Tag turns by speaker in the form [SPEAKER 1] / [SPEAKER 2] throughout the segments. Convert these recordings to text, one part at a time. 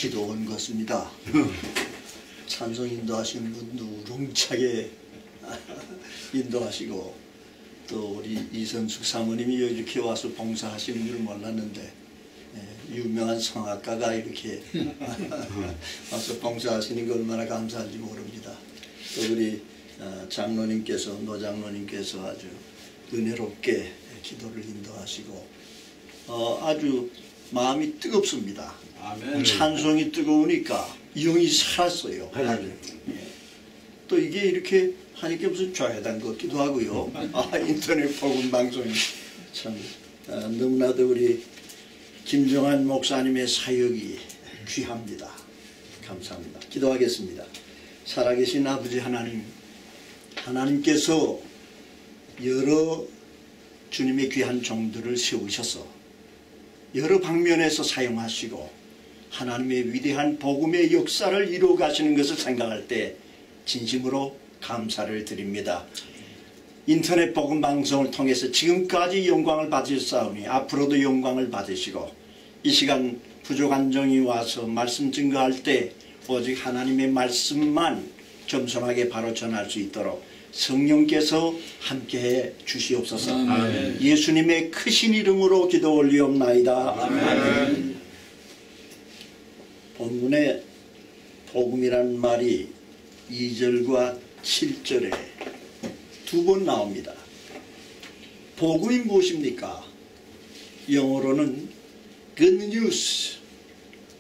[SPEAKER 1] 기도 온 것입니다. 찬송 인도하시는 분도 우렁차게 인도하시고 또 우리 이선숙 사모님이 이렇게 와서 봉사하시는 줄 몰랐는데 유명한 성악가가 이렇게 와서 봉사하시는 게 얼마나 감사한지 모릅니다. 또 우리 장로님께서 노장로님께서 아주 은혜롭게 기도를 인도하시고 아주 마음이 뜨겁습니다. 아멘. 찬송이 뜨거우니까 영이 살았어요. 또 이게 이렇게 하니까 무슨 좌회단 같기도 하고요. 인터넷 복음 방송이 참 너무나도 우리 김정한 목사님의 사역이 귀합니다. 감사합니다. 기도하겠습니다. 살아계신 아버지 하나님, 하나님께서 여러 주님의 귀한 종들을 세우셔서 여러 방면에서 사용하시고 하나님의 위대한 복음의 역사를 이루어 가시는 것을 생각할 때 진심으로 감사를 드립니다. 인터넷 복음 방송을 통해서 지금까지 영광을 받으셨사오니 앞으로도 영광을 받으시고 이 시간 부족한 종이 와서 말씀 증거할 때 오직 하나님의 말씀만 겸손하게 바로 전할 수 있도록 성령께서 함께해 주시옵소서. 아멘. 예수님의 크신 이름으로 기도 올리옵나이다. 아멘. 본문에 복음이라는 말이 2절과 7절에 두 번 나옵니다. 복음이 무엇입니까? 영어로는 good news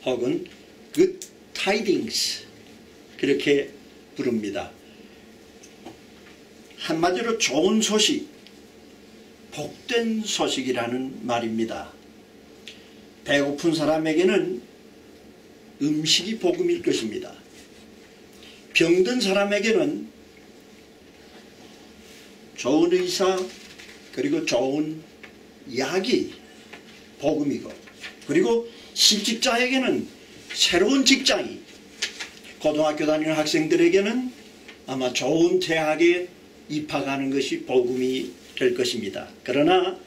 [SPEAKER 1] 혹은 good tidings 그렇게 부릅니다. 한마디로 좋은 소식, 복된 소식이라는 말입니다. 배고픈 사람에게는 음식이 복음일 것입니다. 병든 사람에게는 좋은 의사 그리고 좋은 약이 복음이고, 그리고 실직자에게는 새로운 직장이, 고등학교 다니는 학생들에게는 아마 좋은 대학에 입학하는 것이 복음이 될 것입니다. 그러나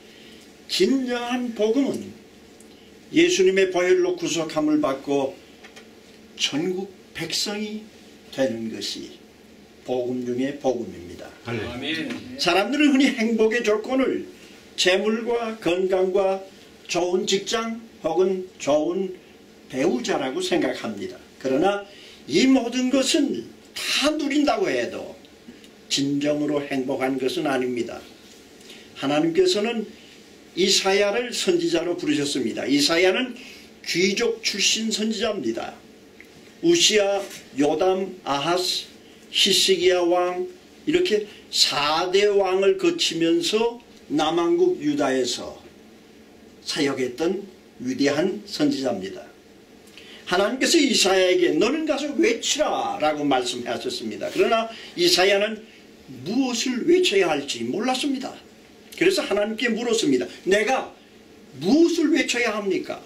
[SPEAKER 1] 진정한 복음은 예수님의 보혈로 구속함을 받고 전국 백성이 되는 것이 복음 중에 복음입니다. 아멘. 사람들은 흔히 행복의 조건을 재물과 건강과 좋은 직장 혹은 좋은 배우자라고 생각합니다. 그러나 이 모든 것은 다 누린다고 해도 진정으로 행복한 것은 아닙니다. 하나님께서는 이사야를 선지자로 부르셨습니다. 이사야는 귀족 출신 선지자입니다. 우시야, 요담, 아하스, 히스기야 왕, 이렇게 4대 왕을 거치면서 남왕국 유다에서 사역했던 위대한 선지자입니다. 하나님께서 이사야에게 너는 가서 외치라 라고 말씀하셨습니다. 그러나 이사야는 무엇을 외쳐야 할지 몰랐습니다. 그래서 하나님께 물었습니다. 내가 무엇을 외쳐야 합니까?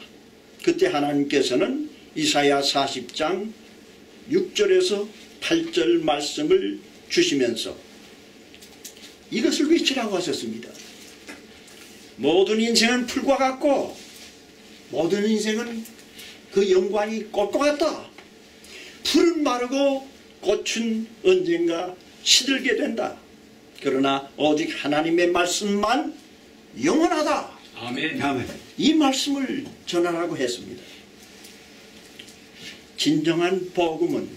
[SPEAKER 1] 그때 하나님께서는 이사야 40장 6절에서 8절 말씀을 주시면서 이것을 외치라고 하셨습니다. 모든 인생은 풀과 같고 모든 인생은 그 연관이 꽃과 같다. 풀은 마르고 꽃은 언젠가 시들게 된다. 그러나 오직 하나님의 말씀만 영원하다. 아멘. 이 말씀을 전하라고 했습니다. 진정한 복음은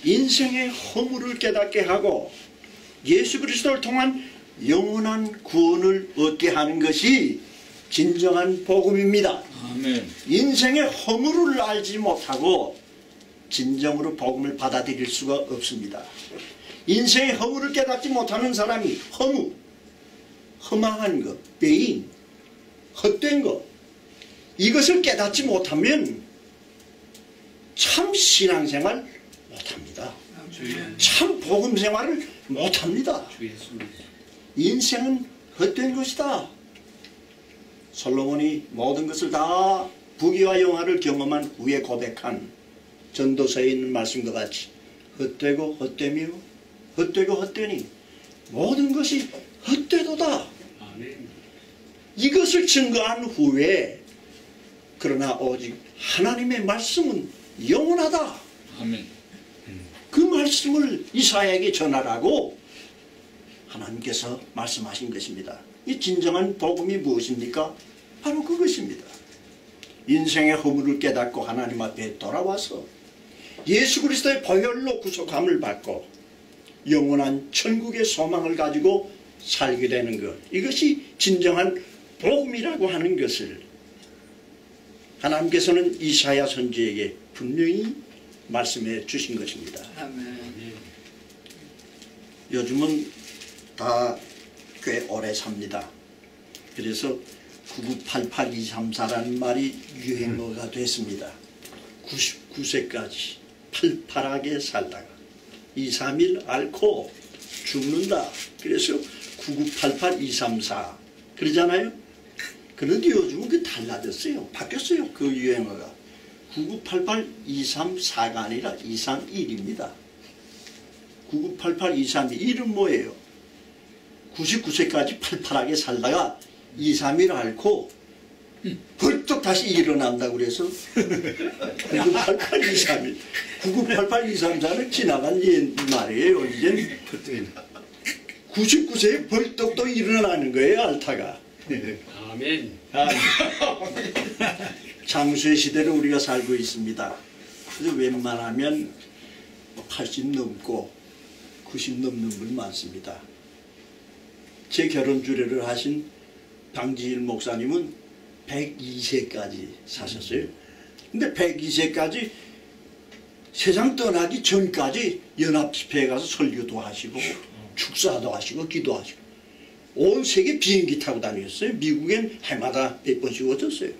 [SPEAKER 1] 인생의 허물을 깨닫게 하고 예수 그리스도를 통한 영원한 구원을 얻게 하는 것이 진정한 복음입니다. 아멘. 인생의 허물을 알지 못하고 진정으로 복음을 받아들일 수가 없습니다. 인생의 허물을 깨닫지 못하는 사람이 허무, 허망한 것, 배인, 헛된 것, 이것을 깨닫지 못하면 참 신앙생활 못합니다. 참 복음생활을 못합니다. 인생은 헛된 것이다. 솔로몬이 모든 것을 다 부귀와 영화를 경험한 후에 고백한 전도서에 있는 말씀과 같이 헛되고 헛되며 헛되고 헛되니 모든 것이 헛되도다. 이것을 증거한 후에 그러나 오직 하나님의 말씀은 영원하다.
[SPEAKER 2] 아멘.
[SPEAKER 1] 그 말씀을 이사야에게 전하라고 하나님께서 말씀하신 것입니다. 이 진정한 복음이 무엇입니까? 바로 그것입니다. 인생의 허물을 깨닫고 하나님 앞에 돌아와서 예수 그리스도의 보혈로 구속함을 받고 영원한 천국의 소망을 가지고 살게 되는 것, 이것이 진정한 복음이라고 하는 것을 하나님께서는 이사야 선지에게 분명히 말씀해 주신 것입니다.
[SPEAKER 3] 아멘.
[SPEAKER 1] 요즘은 다 꽤 오래 삽니다. 그래서 9988234라는 말이 유행어가 됐습니다. 99세까지 팔팔하게 살다가 2, 3일 앓고 죽는다. 그래서 9988234 그러잖아요. 그런데 요즘은 그 달라졌어요. 바뀌었어요. 그 유행어가 9988234가 아니라 231입니다. 9988232 1은 뭐예요? 99세까지 팔팔하게 살다가 2, 3일 앓고 벌떡 다시 일어난다고 그래서 9988231 9988234는 지나간 옛 말이에요. 이제 99세에 벌떡 또 일어나는 거예요. 알타가.
[SPEAKER 2] 아멘.
[SPEAKER 1] 장수의 시대를 우리가 살고 있습니다. 그래서 웬만하면 80 넘고 90 넘는 분 많습니다. 제 결혼 주례를 하신 방지일 목사님은 102세까지 사셨어요. 근데 102세까지 세상 떠나기 전까지 연합집회에 가서 설교도 하시고 축사도 하시고 기도하시고 온 세계 비행기 타고 다녔어요. 미국엔 해마다 몇 번씩 오셨어요.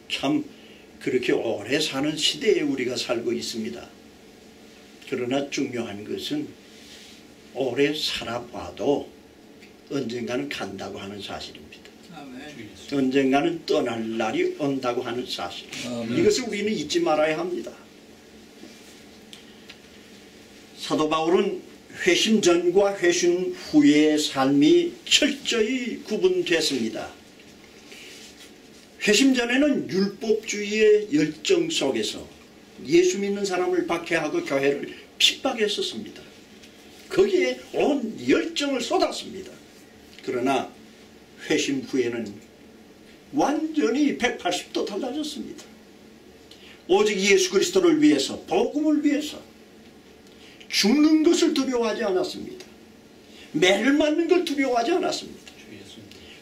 [SPEAKER 1] 참 그렇게 오래 사는 시대에 우리가 살고 있습니다. 그러나 중요한 것은 오래 살아봐도 언젠가는 간다고 하는 사실입니다.
[SPEAKER 3] 아멘.
[SPEAKER 1] 언젠가는 떠날 날이 온다고 하는 사실. 이것을 우리는 잊지 말아야 합니다. 사도 바울은 회심 전과 회심 후의 삶이 철저히 구분됐습니다. 회심 전에는 율법주의의 열정 속에서 예수 믿는 사람을 박해하고 교회를 핍박했었습니다. 거기에 온 열정을 쏟았습니다. 그러나 회심 후에는 완전히 180도 달라졌습니다. 오직 예수 그리스도를 위해서, 복음을 위해서 죽는 것을 두려워하지 않았습니다. 매를 맞는 걸 두려워하지 않았습니다.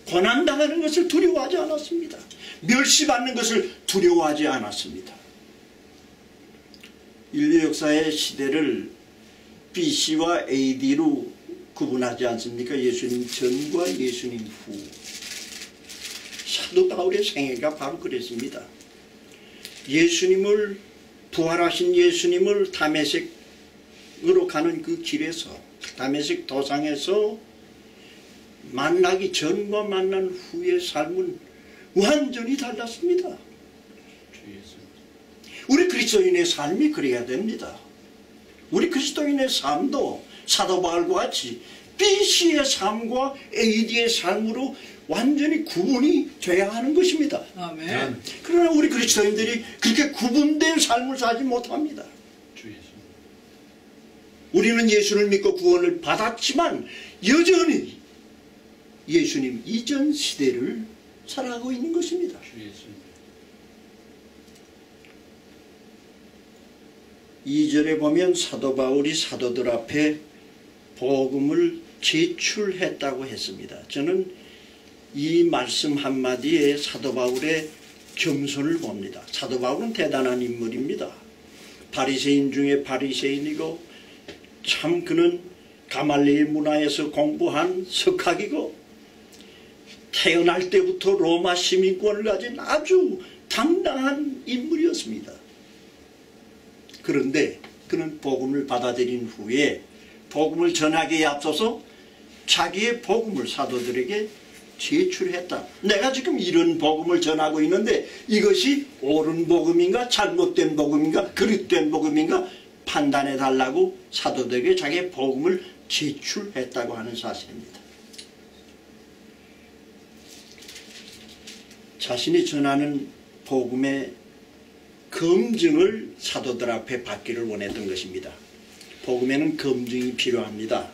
[SPEAKER 1] 고난당하는 것을 두려워하지 않았습니다. 멸시받는 것을 두려워하지 않았습니다. 인류 역사의 시대를 BC와 AD로 구분하지 않습니까? 예수님 전과 예수님 후. 사도 바울의 생애가 바로 그랬습니다. 예수님을, 부활하신 예수님을 다메섹으로 가는 그 길에서, 다메섹 도상에서 만나기 전과 만난 후의 삶은 완전히 달랐습니다. 우리 그리스도인의 삶이 그래야 됩니다. 우리 그리스도인의 삶도 사도 바울과 같이 BC의 삶과 AD의 삶으로 완전히 구분이 돼야 하는 것입니다.
[SPEAKER 3] 아멘.
[SPEAKER 1] 그러나 우리 그리스도인들이 그렇게 구분된 삶을 살지 못합니다. 우리는 예수를 믿고 구원을 받았지만 여전히 예수님 이전 시대를 살아가고 있는 것입니다. 2절에 보면 사도 바울이 사도들 앞에 복음을 제출했다고 했습니다. 저는 이 말씀 한마디에 사도 바울의 겸손을 봅니다. 사도 바울은 대단한 인물입니다. 바리새인 중에 바리새인이고 참 그는 가말리엘 문화에서 공부한 석학이고 태어날 때부터 로마 시민권을 가진 아주 당당한 인물이었습니다. 그런데 그는 복음을 받아들인 후에 복음을 전하기에 앞서서 자기의 복음을 사도들에게 제출했다. 내가 지금 이런 복음을 전하고 있는데 이것이 옳은 복음인가 잘못된 복음인가 그릇된 복음인가 판단해 달라고 사도들에게 자기의 복음을 제출했다고 하는 사실입니다. 자신이 전하는 복음의 검증을 사도들 앞에 받기를 원했던 것입니다. 복음에는 검증이 필요합니다.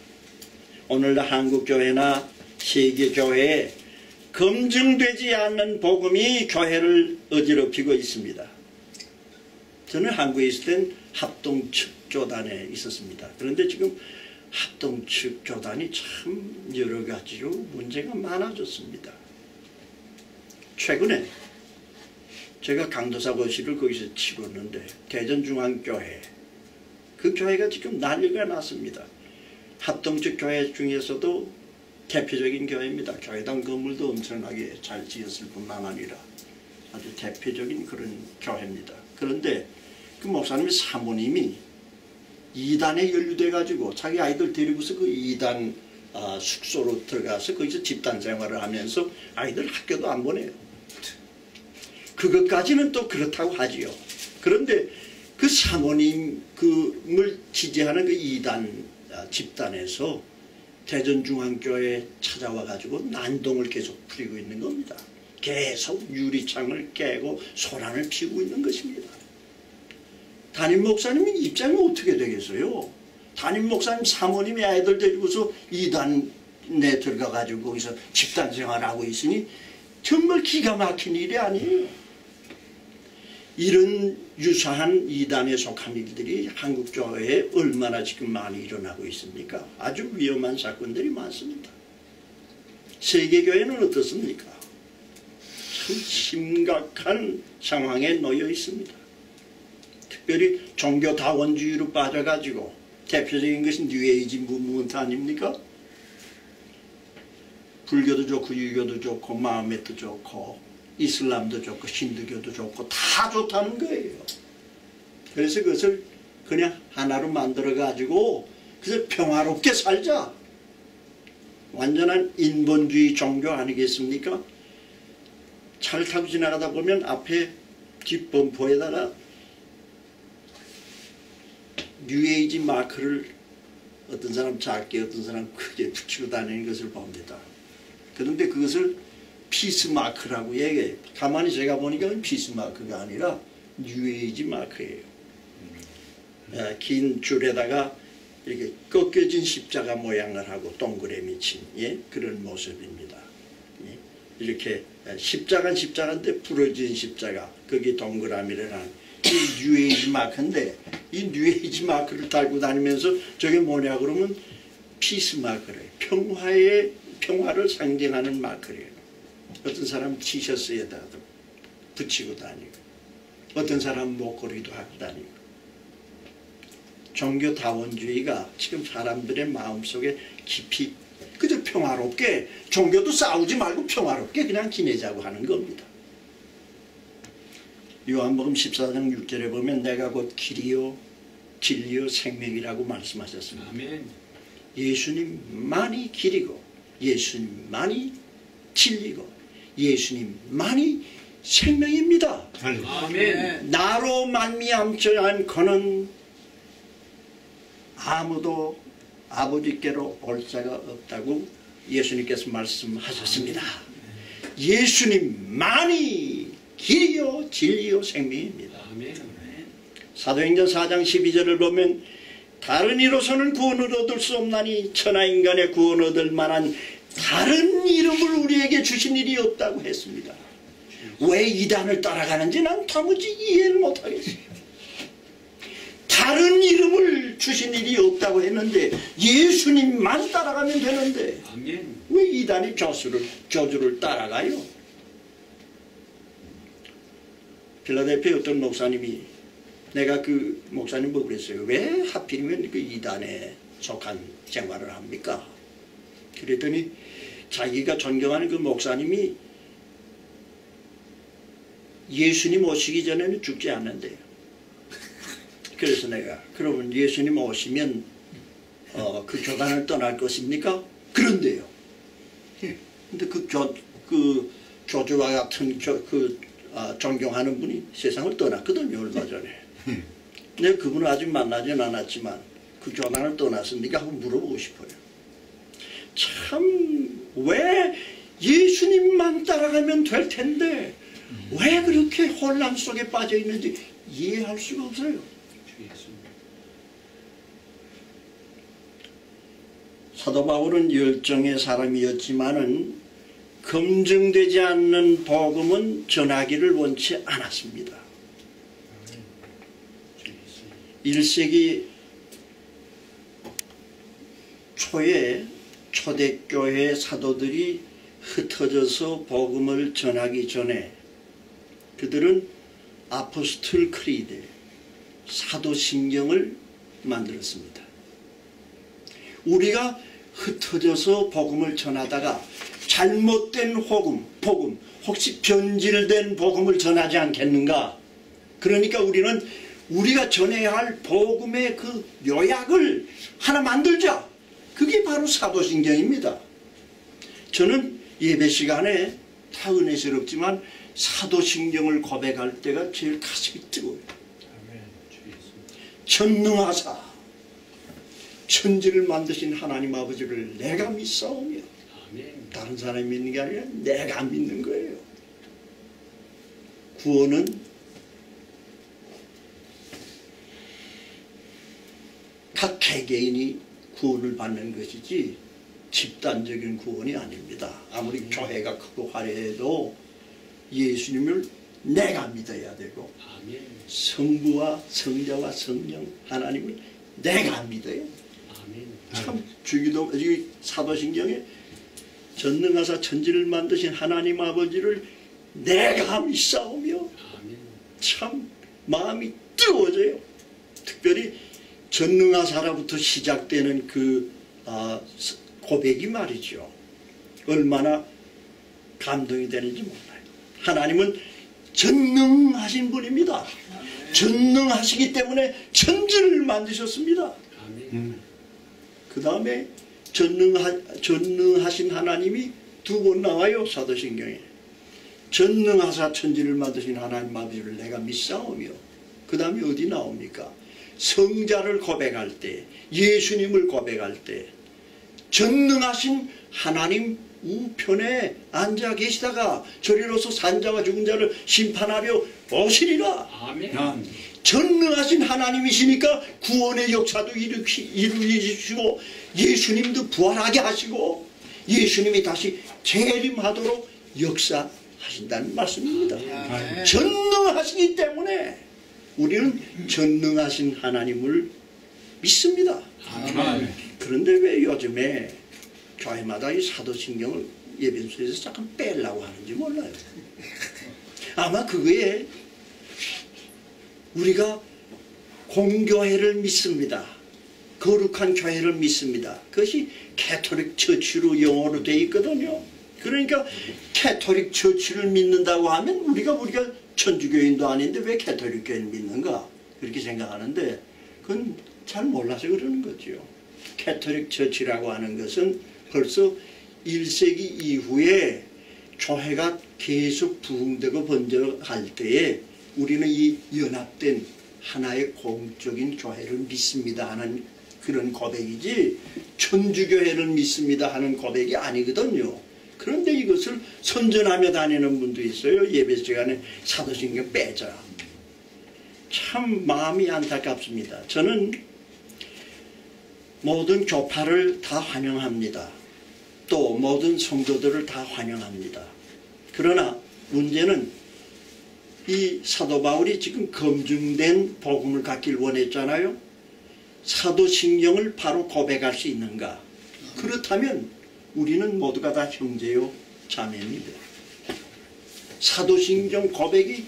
[SPEAKER 1] 오늘날 한국교회나 세계교회에 검증되지 않는 복음이 교회를 어지럽히고 있습니다. 저는 한국에 있을 땐 합동측교단에 있었습니다. 그런데 지금 합동측교단이 참 여러 가지로 문제가 많아졌습니다. 최근에 제가 강도사 고시를 거기서 치렀는데 대전중앙교회, 그 교회가 지금 난리가 났습니다. 합동측 교회 중에서도 대표적인 교회입니다. 교회당 건물도 엄청나게 잘 지었을 뿐만 아니라 아주 대표적인 그런 교회입니다. 그런데 그 목사님의 사모님이 이단에 연루돼 가지고 자기 아이들 데리고서 그 이단 숙소로 들어가서 거기서 집단 생활을 하면서 아이들 학교도 안 보내요. 그것까지는 또 그렇다고 하지요. 그런데 그 사모님을 지지하는 그 이단 집단에서 대전중앙교회에 찾아와 가지고 난동을 계속 부리고 있는 겁니다. 계속 유리창을 깨고 소란을 피우고 있는 것입니다. 담임 목사님 입장이 어떻게 되겠어요? 담임 목사님 사모님의 아이들 데리고서 이단에 들어가 가지고 거기서 집단 생활하고 있으니 정말 기가 막힌 일이 아니에요. 이런 유사한 이단에 속한 일들이 한국 교회에 얼마나 지금 많이 일어나고 있습니까? 아주 위험한 사건들이 많습니다. 세계교회는 어떻습니까? 참 심각한 상황에 놓여 있습니다. 특별히 종교다원주의로 빠져가지고 대표적인 것이 뉴에이지 무브먼트 아닙니까? 불교도 좋고 유교도 좋고 마호메도 좋고 이슬람도 좋고 힌두교도 좋고 다 좋다는 거예요. 그래서 그것을 그냥 하나로 만들어 가지고 그래서 평화롭게 살자. 완전한 인본주의 종교 아니겠습니까? 차를 타고 지나가다 보면 앞에 뒷범퍼에다가 뉴에이지 마크를 어떤 사람 작게 어떤 사람 크게 붙이고 다니는 것을 봅니다. 그런데 그것을 피스마크라고 얘기해요. 가만히 제가 보니까 피스마크가 아니라 뉴에이지 마크예요. 긴 줄에다가 이렇게 꺾여진 십자가 모양을 하고 동그라미 친 그런 모습입니다. 이렇게 십자가인데 부러진 십자가, 거기 동그라미를 한 이 뉴에이지 마크인데 이 뉴에이지 마크를 달고 다니면서 저게 뭐냐 그러면 피스마크래요. 평화를 상징하는 마크래요. 어떤 사람 티셔츠에다 붙이고 다니고 어떤 사람 목걸이도 하고 다니고 종교다원주의가 지금 사람들의 마음속에 깊이 그저 평화롭게 종교도 싸우지 말고 평화롭게 그냥 지내자고 하는 겁니다. 요한복음 14장 6절에 보면 내가 곧 길이요 진리요 생명이라고 말씀하셨습니다. 아멘. 예수님만이 길이고 예수님만이 진리고 예수님만이 생명입니다. 아멘. 나로 말미암지 않고는 아무도 아버지께로 올 자가 없다고 예수님께서 말씀하셨습니다. 예수님만이 길이요 진리요 생명입니다. 아멘. 사도행전 4장 12절을 보면 다른 이로서는 구원을 얻을 수 없나니 천하인간의 구원 얻을 만한 다른 이름을 우리에게 주신 일이 없다고 했습니다. 왜 이단을 따라가는지 난 도무지 이해를 못하겠어요. 다른 이름을 주신 일이 없다고 했는데 예수님만 따라가면 되는데 왜 이단이 저주를 따라가요? 필라델피아 어떤 목사님이 내가 그 목사님 보고 그랬어요. 왜 하필이면 그 이단에 속한 생활을 합니까? 그랬더니 자기가 존경하는 그 목사님이 예수님 오시기 전에는 죽지 않는데요. 그래서 내가 그러면 예수님 오시면 그 교단을 떠날 것입니까? 그런데요. 근데 그 교주와 같은 존경하는 분이 세상을 떠났거든요. 얼마 전에. 내가 그분을 아직 만나진 않았지만 그 교단을 떠났습니까? 하고 물어보고 싶어요. 참 왜 예수님만 따라가면 될 텐데 왜 그렇게 혼란 속에 빠져 있는지 이해할 수가 없어요. 사도 바울은 열정의 사람이었지만은 검증되지 않는 복음은 전하기를 원치 않았습니다. 1세기 초에 초대교회 사도들이 흩어져서 복음을 전하기 전에 그들은 아포스톨 크리드, 사도신경을 만들었습니다. 우리가 흩어져서 복음을 전하다가 잘못된 복음, 혹시 변질된 복음을 전하지 않겠는가? 그러니까 우리는 우리가 전해야 할 복음의 그 요약을 하나 만들자. 그게 바로 사도신경입니다. 저는 예배 시간에 다 은혜스럽지만 사도신경을 고백할 때가 제일 가슴이 뜨거워요. 전능하사 천지를 만드신 하나님 아버지를 내가 믿사오며, 다른 사람이 믿는 게 아니라 내가 믿는 거예요. 구원은 각 개개인이 구원을 받는 것이지 집단적인 구원이 아닙니다. 아무리 교회가 크고 화려해도 예수님을 내가 믿어야 되고, 성부와 성자와 성령 하나님을 내가 믿어요. 참 주기도 사도신경에 전능하사 천지를 만드신 하나님 아버지를 내가 믿사오며, 참 마음이 뜨거워져요. 특별히 전능하사로부터 시작되는 그 고백이 말이죠. 얼마나 감동이 되는지 몰라요. 하나님은 전능하신 분입니다. 전능하시기 때문에 천지를 만드셨습니다. 그 다음에 전능하신 하나님이 두 번 나와요. 사도신경에. 전능하사 천지를 만드신 하나님 아버지를 내가 믿사오며, 그 다음에 어디 나옵니까? 성자를 고백할 때, 예수님을 고백할 때 전능하신 하나님 우편에 앉아 계시다가 저리로서 산자와 죽은 자를 심판하려 오시리라. 아멘. 전능하신 하나님이시니까 구원의 역사도 이루어지시고 예수님도 부활하게 하시고 예수님이 다시 재림하도록 역사하신다는 말씀입니다. 아멘. 전능하시기 때문에 우리는 전능하신 하나님을 믿습니다. 아멘. 그런데 왜 요즘에 교회마다 이 사도신경을 예배소에서 잠깐 빼려고 하는지 몰라요. 아마 그거에 우리가 공교회를 믿습니다. 거룩한 교회를 믿습니다. 그것이 캐톨릭 처치로 영어로 되어 있거든요. 그러니까 캐톨릭 처치를 믿는다고 하면 우리가 천주교인도 아닌데 왜 캐톨릭 교회를 믿는가? 그렇게 생각하는데 그건 잘 몰라서 그러는 거죠. 캐톨릭 처치라고 하는 것은 벌써 1세기 이후에 교회가 계속 부흥되고 번져갈 때에 우리는 이 연합된 하나의 공적인 교회를 믿습니다 하는 그런 고백이지 천주교회를 믿습니다 하는 고백이 아니거든요. 그런데 이것을 선전하며 다니는 분도 있어요. 예배 시간에 사도신경 빼자. 참 마음이 안타깝습니다. 저는 모든 교파를 다 환영합니다. 또 모든 성도들을 다 환영합니다. 그러나 문제는 이 사도 바울이 지금 검증된 복음을 갖길 원했잖아요. 사도신경을 바로 고백할 수 있는가? 그렇다면 우리는 모두가 다 형제요 자매입니다. 사도신경 고백이